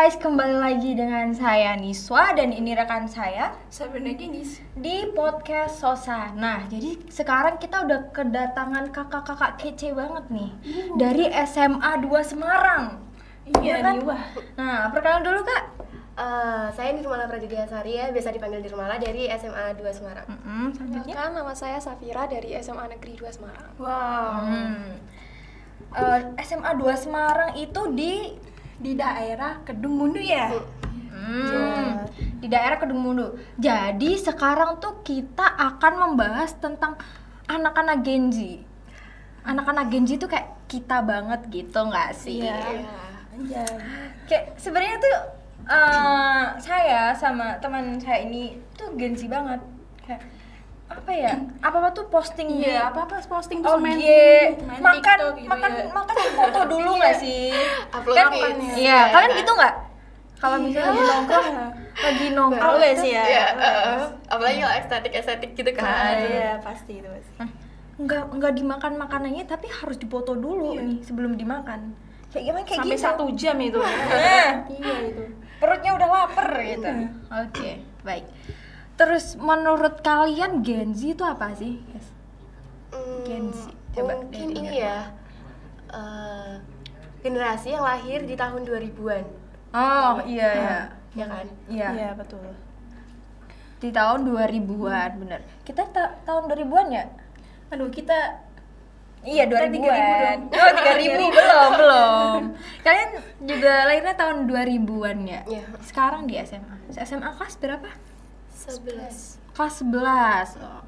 guys, kembali lagi dengan saya Niswa dan ini rekan saya Sabrina Genis di podcast Sosa. Nah, jadi sekarang kita udah kedatangan kakak-kakak kece banget nih dari SMA 2 Semarang. Iya kan? nih, wah. Nah, perkenalan dulu Kak. Saya Nirmala Prajudia Sari ya, biasa dipanggil Nirmala dari SMA 2 Semarang. Selanjutnya. Kan nama saya Safira dari SMA Negeri 2 Semarang. Wow. SMA 2 Semarang itu Di daerah Kedung Mundu ya? di daerah Kedung Mundu. Jadi sekarang tuh kita akan membahas tentang anak-anak Gen Z. Anak-anak Gen Z tuh kayak kita banget gitu nggak sih? Iya. Anjay. Kayak sebenarnya tuh saya sama teman saya ini tuh Gen Z banget. Kayak apa ya? Apa-apa tuh posting Iya, apa-apa posting Oh terus main makan TikTok gitu makan ya. makan foto dulu nggak sih? Upload Kan feeds. iya, kalian gitu nggak? Kalau misalnya lagi nongkrong Always gitu, ya. Iya, apalagi kalau estetik gitu kan. Iya, pasti itu pasti. nggak dimakan makanannya tapi harus dipoto dulu nih sebelum dimakan. Kayak gimana kayak Sampai gitu. 1 jam itu. Nah, Iya itu. perutnya udah lapar gitu. Oke, baik. Terus menurut kalian Gen Z itu apa sih? Yes. Gen Z. Coba Mungkin dari ini Nirmala. ya, generasi yang lahir di tahun 2000-an. Oh, iya ya. Ya kan? Iya. Iya, betul. Di tahun 2000-an, bener. Kita tahun 2000-an ya? Aduh, kita Iya, Kita 2000-an. 3000 dong. Oh, 3000 belum. Kalian juga lahirnya tahun 2000-an ya? Iya. Sekarang di SMA. SMA kelas berapa? 11. Kelas 11. Oh.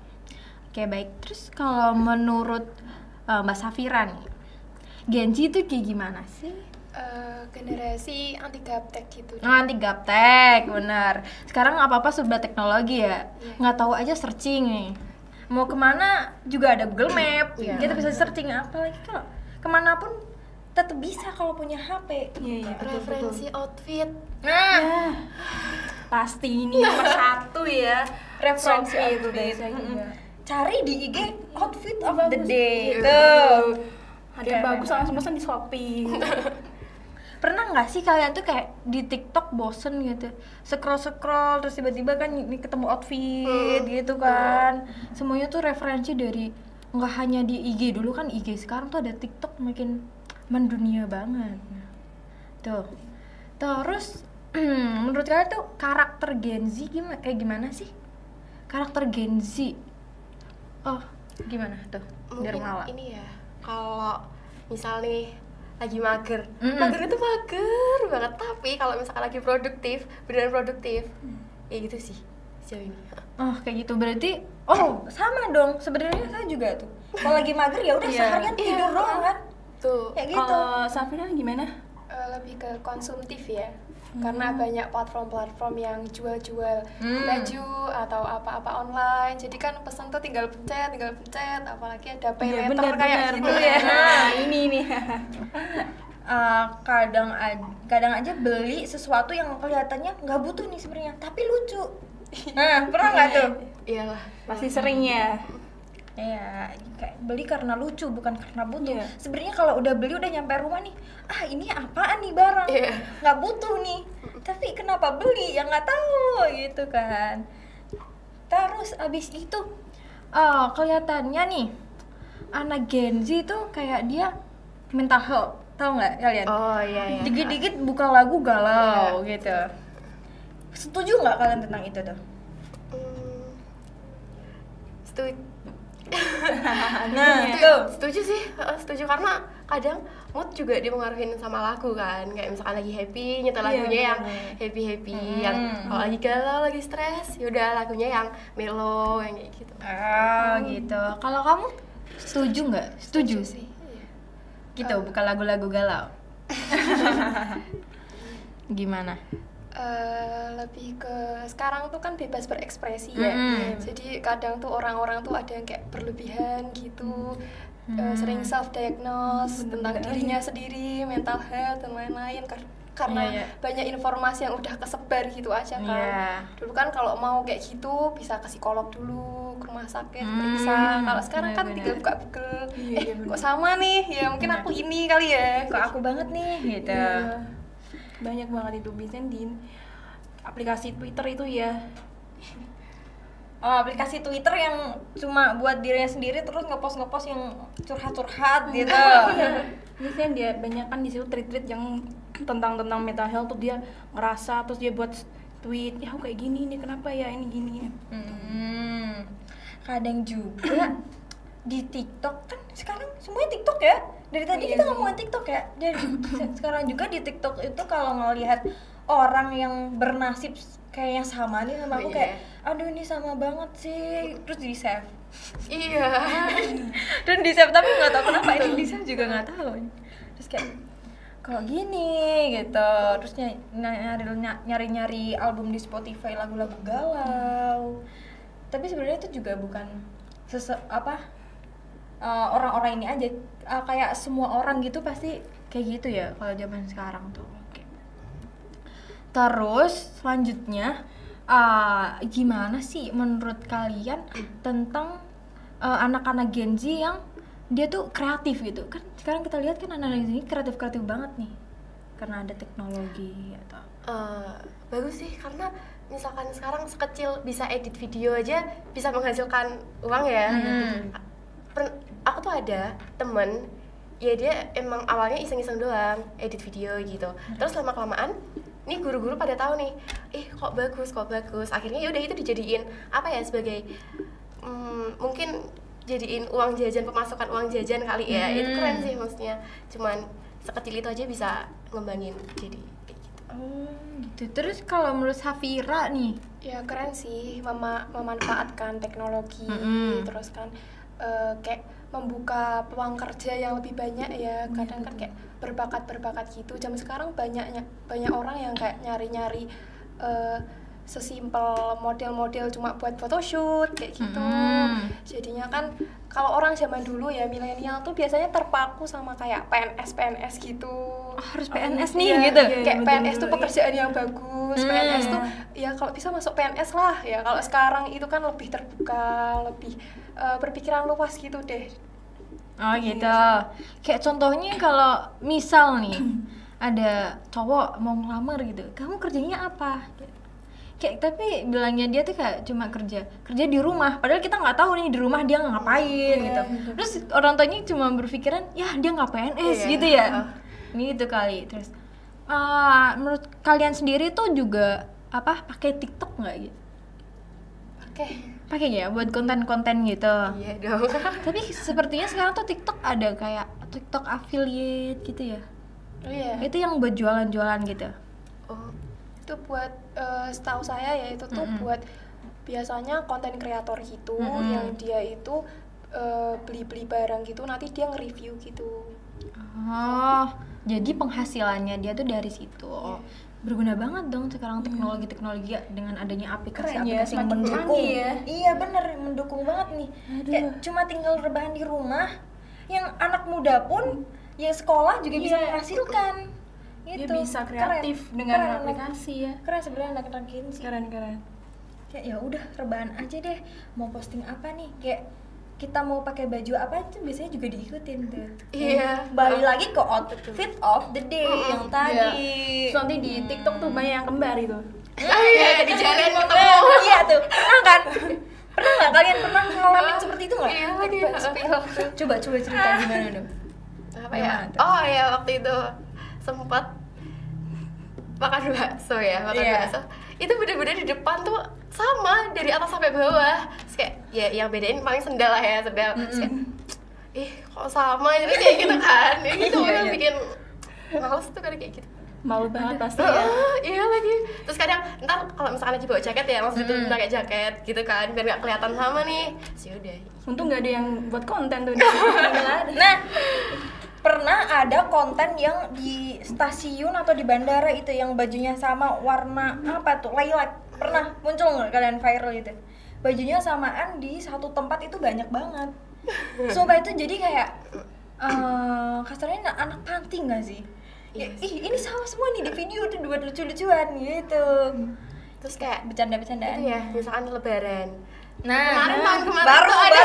Oke, baik. Terus kalau menurut Mbak Safira nih, Gen Z itu kayak gimana sih? Generasi anti gaptek gitu. Oh, anti gaptek, benar. Sekarang apa-apa serba teknologi ya. Nggak tahu aja searching nih. Mau kemana juga ada Google Map. Iya. Kita bisa searching apalagi kalau kemanapun tetap bisa kalau punya HP. Iya, betul. Referensi outfit. Nah, Pasti ini nomor 1 ya. referensi Shopee itu outfit. biasanya. Mm-mm. Cari di IG outfit of the Bagus. day. Iya. Tuh. Ada Kayak bagus langsung pesan di Shopee. Pernah nggak sih kalian tuh kayak di TikTok bosen gitu, scroll terus tiba-tiba kan ini ketemu outfit gitu kan, semuanya tuh referensi dari nggak hanya di IG dulu kan, IG sekarang tuh ada TikTok makin mendunia banget. Tuh, terus menurut kalian tuh karakter Gen Z gimana sih? Karakter Gen Z, oh gimana tuh? Mungkin Nirmala. ini ya, kalau misal nih lagi mager, Mm-mm. mager itu mager banget, tapi kalau misalkan lagi produktif, beneran produktif, ya gitu sih sejauh ini. Oh kayak gitu berarti, oh sama dong sebenarnya saya juga tuh. Kalau lagi mager ya udah Iya. seharian tidur doang kan, Tuh, kayak gitu. Kalau Safira gimana? Lebih ke konsumtif ya. Karena banyak platform-platform yang jual-jual baju atau apa-apa online. Jadi kan pesan tuh tinggal pencet, apalagi ada pay Iya, later kayak gitu bener. ya. Nah, ini nih. Kadang aja beli sesuatu yang kelihatannya nggak butuh nih sebenarnya, tapi lucu. Nah pernah nggak tuh? iyalah. Pasti sering ya. Ya kayak beli karena lucu bukan karena butuh. Iya. Sebenarnya kalau udah beli udah nyampe rumah nih, ini apaan nih barang? Iya. Nggak butuh nih, tapi kenapa beli? Ya nggak tahu gitu kan. Terus abis itu kelihatannya nih anak Gen Z tuh kayak dia mental health, tahu nggak kalian? Oh iya. Dikit-dikit buka lagu galau gitu. Setuju nggak kalian tentang itu tuh? Setuju. Nah, itu. Setuju sih, setuju karena kadang mood juga dipengaruhin sama lagu kan. Kayak misalkan lagi happy, nyetel Iya, lagunya yang bener. happy, yang kalau lagi galau, lagi stres, yaudah lagunya yang mellow, yang kayak gitu. Gitu. Kalau kamu setuju nggak? Setuju sih. Iya. Gitu, bukan lagu-lagu galau. Gimana? Lebih ke sekarang tuh kan bebas berekspresi ya. Jadi kadang tuh orang-orang tuh ada yang kayak berlebihan gitu. Sering self diagnose tentang dirinya sendiri, mental health dan lain-lain karena Iya. banyak informasi yang udah kesebar gitu aja kan. Iya. Dulu kan kalau mau kayak gitu bisa ke psikolog dulu, ke rumah sakit periksa. Kalau sekarang kan benar-benar. tinggal buka Google. Iya, Kok sama nih? Ya mungkin aku ini kali ya. Kok aku banget nih gitu. Banyak banget itu biasanya di aplikasi Twitter itu ya. Oh, aplikasi Twitter yang cuma buat dirinya sendiri terus ngepost yang curhat-curhat gitu. Biasanya dia banyak kan di situ tweet-tweet yang tentang mental health tuh dia ngerasa terus dia buat tweet, ya aku kayak gini nih kenapa ya ini gini. Kadang juga di TikTok kan sekarang semuanya TikTok ya. Dari tadi kita ngomongin TikTok ya. Jadi sekarang juga di TikTok itu kalau ngelihat orang yang bernasib kayaknya sama nih sama aku kayak aduh ini sama banget sih, terus di save. Iya. Dan di save tapi nggak tahu kenapa ini di save juga nggak tahu. Terus kayak kalau gini gitu, terus nyari album di Spotify lagu-lagu galau. Tapi sebenarnya itu juga bukan orang-orang ini aja, kayak semua orang gitu pasti kayak gitu ya kalau zaman sekarang tuh. Oke. Terus selanjutnya gimana sih menurut kalian tentang anak-anak Gen Z yang dia tuh kreatif gitu kan? Sekarang kita lihat kan anak-anak Gen Z ini kreatif banget nih karena ada teknologi atau bagus sih, karena misalkan sekarang sekecil bisa edit video aja bisa menghasilkan uang ya. Aku tuh ada temen ya, dia emang awalnya iseng-iseng doang edit video gitu, terus lama-kelamaan nih guru-guru pada tahu nih, kok bagus, akhirnya ya udah itu dijadiin apa ya, sebagai mungkin jadiin uang jajan, pemasukan uang jajan kali ya. Itu keren sih, maksudnya cuman sekecil itu aja bisa ngembangin jadi kayak gitu. Gitu. Terus kalau menurut Safira nih, Ya keren sih, memanfaatkan teknologi, terus kan kayak membuka peluang kerja yang lebih banyak ya. Kadang kan kayak berbakat gitu. Zaman sekarang banyak orang yang kayak nyari sesimpel model-model cuma buat photoshoot kayak gitu. Jadinya kan kalau orang zaman dulu ya, milenial tuh biasanya terpaku sama kayak PNS gitu. harus PNS nih Iya, gitu. Kayak betul, PNS tuh pekerjaan yang bagus. PNS tuh ya kalau bisa masuk PNS lah ya. Kalau sekarang itu kan lebih terbuka, lebih berpikiran luas gitu deh. Oh gitu. Kayak contohnya kalau misal nih ada cowok mau ngelamar gitu, kamu kerjanya apa? Kayak tapi bilangnya dia tuh kayak cuma kerja di rumah, padahal kita nggak tahu nih di rumah dia ngapain gitu. Terus orang tuanya cuma berpikiran ya dia nggak PNS gitu ya. Ini itu kali. Terus menurut kalian sendiri tuh juga pakai TikTok nggak gitu? Pakai ya buat konten-konten gitu. Iya dong. Tapi sepertinya sekarang tuh TikTok ada kayak TikTok affiliate gitu ya. Iya. Itu yang buat jualan-jualan gitu. Oh, Itu buat setahu saya ya itu tuh buat biasanya konten kreator gitu yang dia itu beli barang gitu, nanti dia nge-review gitu. Oh, jadi penghasilannya dia tuh dari situ. Berguna banget dong sekarang teknologi dengan adanya aplikasi-aplikasi yang mendukung. Iya bener, mendukung banget nih. Kayak cuma tinggal rebahan di rumah, yang anak muda pun ya sekolah juga bisa menghasilkan. Dia Gitu. bisa kreatif dengan aplikasi ya. Keren sebenarnya anak-anak Gen Z. Keren. Kayak ya udah rebahan aja deh, mau posting apa nih, kayak kita mau pakai baju apa itu biasanya juga diikutin tuh. iya. Balik lagi ke outfit of the day yang tadi. Terus nanti di TikTok tuh banyak yang kembar itu. Iya, di jalan ketemu. Iya tuh, pernah kan? Pernah nggak kalian pernah ngalamin seperti itu nggak? Iya. Coba cerita gimana dong? Apa ya? Oh ya, waktu itu sempat makan bakso ya, bakso. Itu bener-bener di depan tuh sama dari atas sampai bawah. Terus kayak ya yang bedain paling sendal lah ya, sendal. Terus kayak, kok sama jadi kayak gitu kan. Ya gitu udah bikin males tuh kadang kayak gitu. Malu banget pasti ya. Iya lagi. Terus kadang ntar kalau misalkan lagi bawa jaket ya, langsung itu pakai jaket gitu kan, biar nggak kelihatan sama nih. Terus yaudah. Untung nggak ada yang buat konten tuh. Nah, pernah ada konten yang di stasiun atau di bandara itu yang bajunya sama warna apa tuh, lilac. Pernah muncul nggak kalian viral itu? Bajunya samaan di satu tempat itu banyak banget. Sumpah itu jadi kayak kasarnya anak panti nggak sih? Ih ini sama semua nih di video tuh buat lucu-lucuan gitu. Terus kayak bercanda-bercandaan. itu ya, misalkan lebaran. Nah, Tahun kemarin baru tuh ada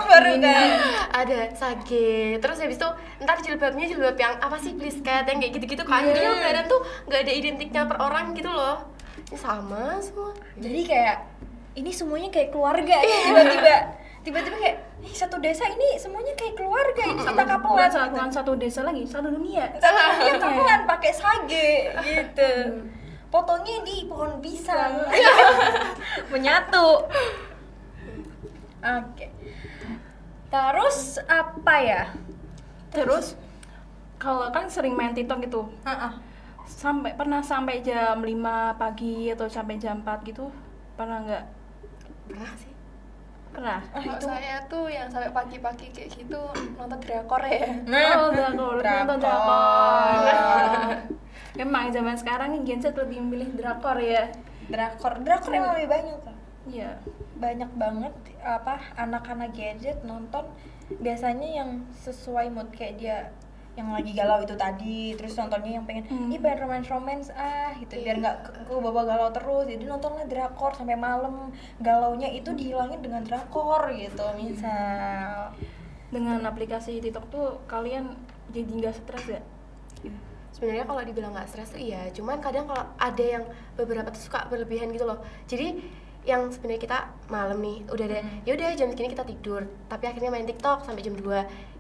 baru kan. ada sage, terus habis itu ntar jilbabnya jilbab yang apa sih plisket yang kayak gitu-gitu kan. Jadi lebaran tuh nggak ada identiknya per orang gitu loh. Ini sama semua. Jadi kayak ini semuanya kayak keluarga ya, tiba-tiba kayak satu desa ini semuanya kayak keluarga, ini kita kapelan bukan satu desa lagi, satu dunia. Iya, kapelan pakai sage gitu. Fotonya di pohon pisang. Menyatu. Oke. Terus apa ya? Terus kalau kan sering main TikTok gitu, pernah sampai jam 5 pagi atau sampai jam 4 gitu, pernah nggak? Pernah sih. Pernah. Kalau saya tuh yang sampai pagi-pagi kayak gitu nonton drakor ya. Oh, nonton drakor. Emang zaman sekarang nih Gen Z lebih memilih drakor ya. Drakor emang lebih banyak tuh. Iya. Banyak banget apa anak-anak gadget nonton biasanya yang sesuai mood, kayak dia yang lagi galau itu tadi, terus nontonnya yang pengen pengen romance gitu, biar nggak ke bawa galau terus, jadi nontonlah drakor sampai malam, galaunya itu dihilangin dengan drakor gitu. Misal Dengan aplikasi TikTok tuh kalian jadi nggak stres ya? Sebenarnya kalau dibilang nggak stres tuh iya, cuman kadang kalau ada yang beberapa tuh suka berlebihan gitu loh. Jadi yang sebenarnya kita malam nih udah ada ya udah jam segini kita tidur, tapi akhirnya main TikTok sampai jam 2.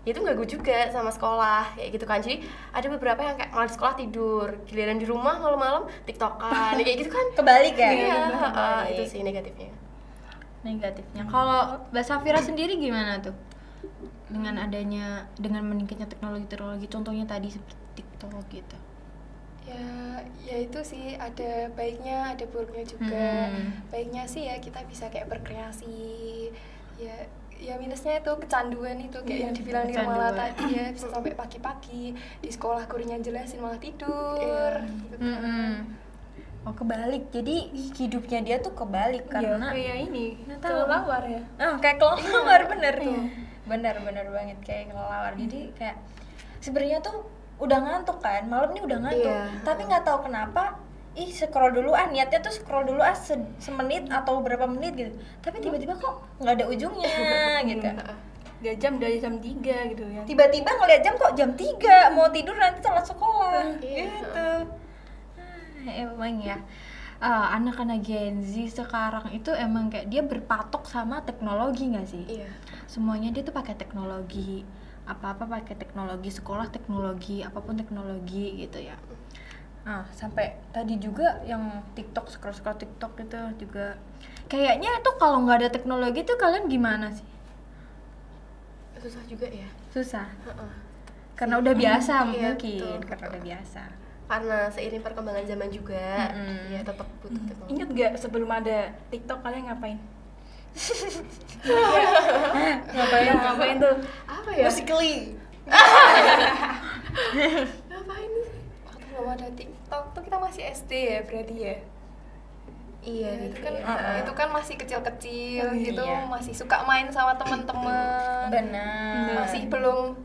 Ya itu ganggu juga sama sekolah kayak gitu kan. Jadi ada beberapa yang kayak malah di sekolah tidur, giliran di rumah malam-malam TikTokan kayak gitu kan. kebalik ya. Iya, itu sih negatifnya. Kalau Mbak Safira sendiri gimana tuh dengan meningkatnya teknologi, contohnya tadi seperti TikTok gitu? Ya itu sih ada baiknya, ada buruknya juga. Baiknya sih ya kita bisa kayak berkreasi. Ya minusnya itu kecanduan itu kayak yang dibilang di malah tadi ya, bisa sampai pagi-pagi di sekolah gurunya jelasin malah tidur. Gitu kan. Oh, kebalik. Jadi hidupnya dia tuh kebalik karena kayak ini tahu. kelelawar ya. Kayak kelelawar bener tuh. Bener banget kayak kelelawar. Jadi kayak sebenarnya tuh udah ngantuk kan, malam nih udah ngantuk, tapi nggak tahu kenapa scroll dulu niatnya tuh scroll dulu semenit atau berapa menit gitu, tapi tiba-tiba kok nggak ada ujungnya gitu. 3 jam dari jam 3 gitu ya. Tiba-tiba ngeliat jam kok jam 3, mau tidur nanti telat sekolah gitu. Emang ya anak-anak Gen Z sekarang itu emang kayak dia berpatok sama teknologi nggak sih? Iya. Semuanya dia tuh pakai teknologi, apa-apa pakai teknologi, sekolah teknologi, apapun teknologi gitu ya. Sampai tadi juga yang TikTok, scroll TikTok itu juga kayaknya tuh kalau nggak ada teknologi tuh kalian gimana sih? Susah juga ya. Susah. Karena udah biasa Iya, mungkin, betul. karena udah biasa. Karena seiring perkembangan zaman juga, ya tetap butuh teknologi. Ingat gak sebelum ada TikTok kalian ngapain? Ngapain tuh? Apa ya? Musically. Ngapain sih? Waktu belum ada TikTok tuh kita masih SD ya berarti ya. Iya Itu gitu kan ya. itu kan masih kecil-kecil gitu, iya. masih suka main sama teman-teman. Benar. Masih belum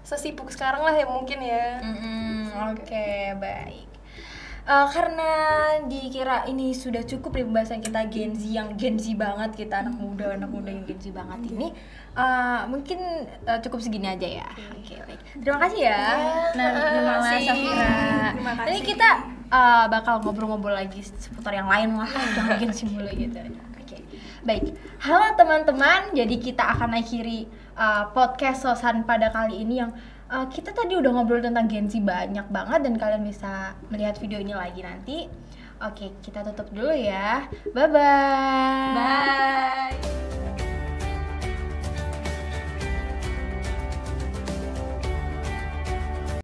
sesibuk sekarang lah ya mungkin ya. Oke, baik. Karena dikira ini sudah cukup nih pembahasan kita Gen Z yang Gen Z banget, kita anak muda yang Gen Z banget ini, mungkin cukup segini aja ya. Oke, baik. Terima kasih ya. Terima kasih Safira. Ini kita bakal ngobrol-ngobrol lagi seputar yang lain lah, jangan Gen Z mulu gitu. Oke, baik. Halo teman-teman, jadi kita akan akhiri podcast Sosan pada kali ini yang kita tadi udah ngobrol tentang Gen Z banyak banget dan kalian bisa melihat video ini lagi nanti. Oke, kita tutup dulu ya. Bye-bye. Bye.